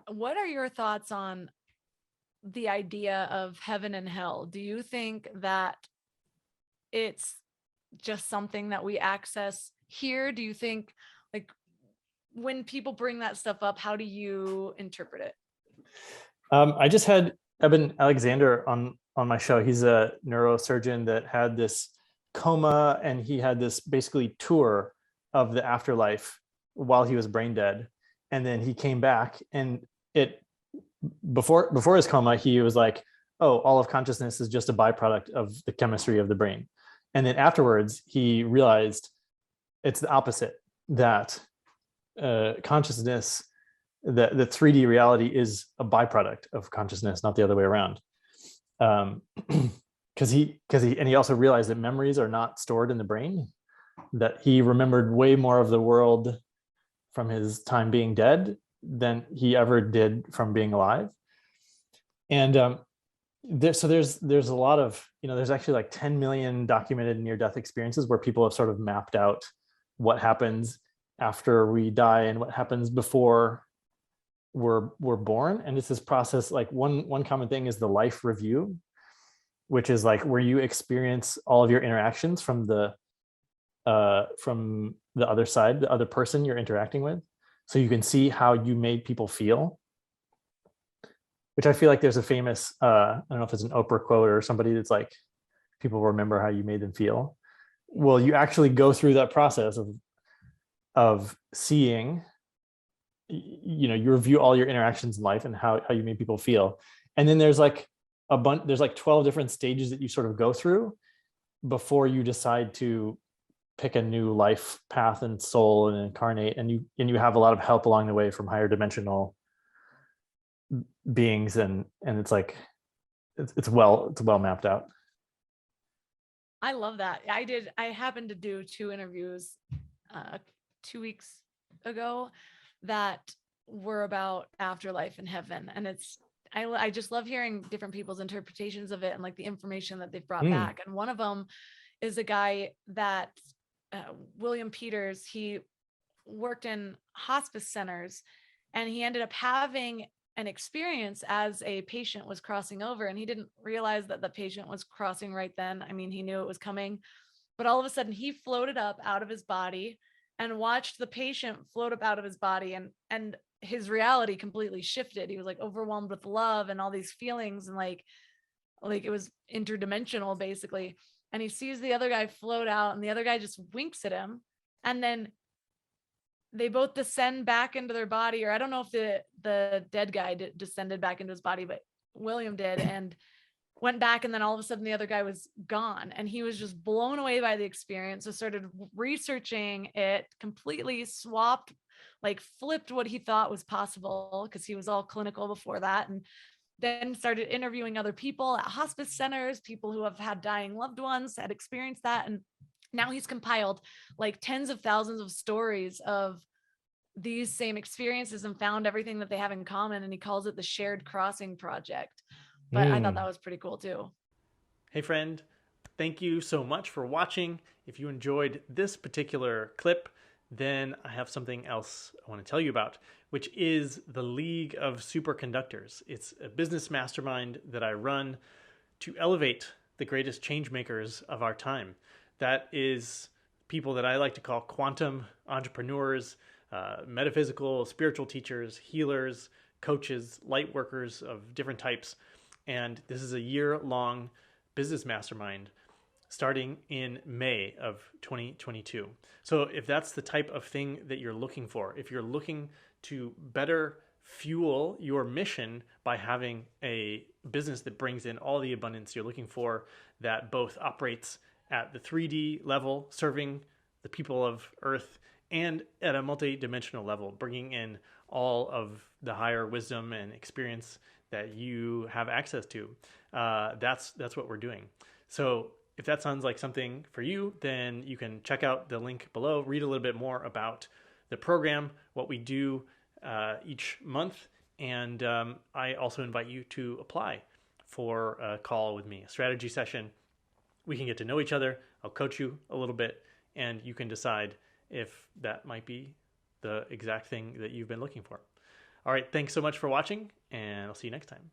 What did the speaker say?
what are your thoughts on the idea of heaven and hell? Do you think that it's just something that we access here? Do you think, like, when people bring that stuff up, how do you interpret it? I just had Eben Alexander on my show. He's a neurosurgeon that had this coma, and he had this basically tour of the afterlife while he was brain dead. And then he came back, and it before his coma, he was like, "Oh, all of consciousness is just a byproduct of the chemistry of the brain." And then afterwards, he realized it's the opposite, that consciousness, the 3D reality is a byproduct of consciousness, not the other way around. Because he also realized that memories are not stored in the brain, that he remembered way more of the world from his time being dead than he ever did from being alive. And there's a lot of, there's actually like 10 million documented near-death experiences where people have sort of mapped out what happens after we die and what happens before we're born. And it's this process. Like one common thing is the life review, which is like where you experience all of your interactions from the other side, the other person you're interacting with, so you can see how you made people feel. Which I feel like there's a famous, I don't know if it's an Oprah quote or somebody that's like, people remember how you made them feel. Well, you actually go through that process of seeing, you review all your interactions in life and how you made people feel. And then there's like there's like 12 different stages that you sort of go through before you decide to pick a new life path and soul and incarnate. And you have a lot of help along the way from higher dimensional beings, and it's like it's well mapped out. I love that. I happened to do 2 interviews 2 weeks ago that were about afterlife and heaven, and I just love hearing different people's interpretations of it and like the information that they've brought back. And one of them is a guy that William Peters. He worked in hospice centers, and he ended up having an experience as a patient was crossing over, and he didn't realize that the patient was crossing right then. I mean, he knew it was coming, but all of a sudden he floated up out of his body and watched the patient float up out of his body, and his reality completely shifted. He was like overwhelmed with love and all these feelings, and like it was interdimensional basically. And he sees the other guy float out, and the other guy just winks at him, and then they both descend back into their body. Or I don't know if the dead guy descended back into his body, but William did, and went back. And then all of a sudden the other guy was gone, and he was just blown away by the experience. So started researching it, completely swapped, like flipped what he thought was possible, because he was all clinical before that. And then started interviewing other people at hospice centers, people who have had dying loved ones, had experienced that. And now he's compiled like tens of thousands of stories of these same experiences and found everything that they have in common. And he calls it the Shared Crossing Project. But I thought that was pretty cool too. Hey friend, thank you so much for watching. If you enjoyed this particular clip, then I have something else I want to tell you about, which is the League of Superconductors. It's a business mastermind that I run to elevate the greatest change makers of our time. That is people that I like to call quantum entrepreneurs, metaphysical, spiritual teachers, healers, coaches, light workers of different types. And this is a year-long business mastermind starting in May of 2022. So if that's the type of thing that you're looking for, if you're looking to better fuel your mission by having a business that brings in all the abundance you're looking for, that both operates at the 3D level, serving the people of Earth, and at a multi-dimensional level, bringing in all of the higher wisdom and experience that you have access to. That's what we're doing. So if that sounds like something for you, then you can check out the link below, read a little bit more about the program, what we do each month. And I also invite you to apply for a call with me, a strategy session. We can get to know each other. I'll coach you a little bit, and you can decide if that might be the exact thing that you've been looking for. All right, thanks so much for watching, and I'll see you next time.